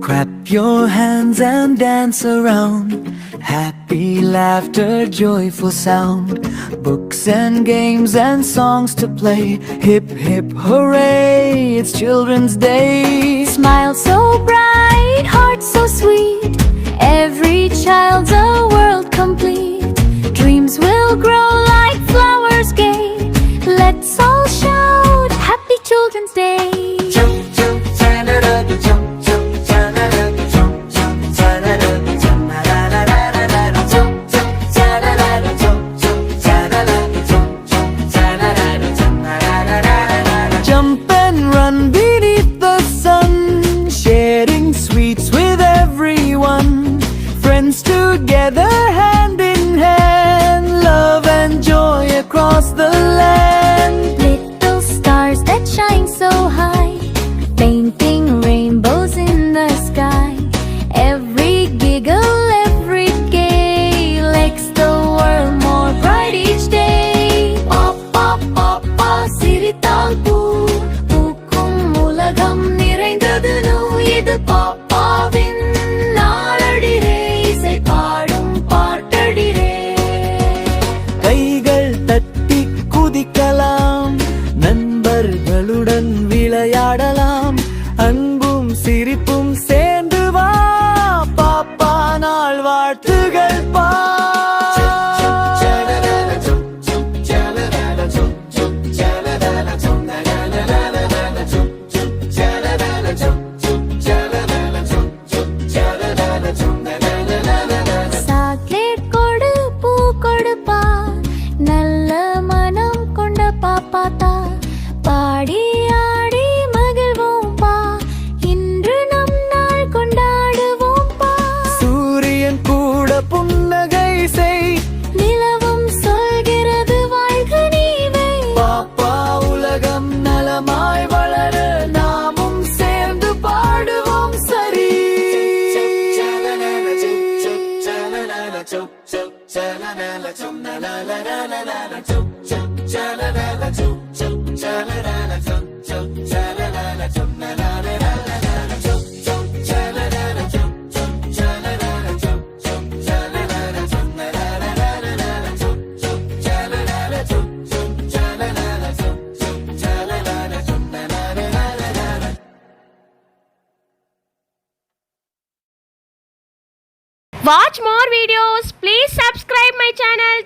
Clap your hands and dance around. Happy laughter, joyful sound. Books and games and songs to play. Hip hip hooray, it's Children's Day. Smile so bright, heart so sweet. Every child's a world complete. Dreams will grow like flowers gay. Let's all shout, Happy Children's Day. Jump and run beneath the sun, sharing sweets with everyone. Friends together, hand in hand, love and joy across the land. Little stars that shine so high, painting rainbows in the sky. Every giggle, every gay, makes the world more bright each day. Pop, pop, pop, pop, சிரித்தால் பூ பூக்கும் உலகம் நிறைந்தது இது பாப்பாவின் நாளடிரே, இசை பாடும் பாட்டடிரே. கைகள் தட்டி குதிக்கலாம், நண்பர்களுடன் விளையாடலாம். அன்பும் சிரிப்பும் சேர்ந்து வா, பாப்பா நாள் வாழ்த்துகள் பா. சாக்லேட் கொடு, பூ கொடுப்பா, நல்ல மனம் கொண்ட பாப்பாத்தா. பாடி ஆடி மகிழ்வோம் பா, இன்று நம் நாள் கொண்டாடுவோம் பா. சூரியன் கூட புன்னகை செய், நிலவும் சொல்கிறது வாழ்க நீவை. பாப்பா உலகம் நலமாய் வளர நாமும் சேர்ந்து பாடுவோம் சரி. Watch more videos. Please subscribe my channel.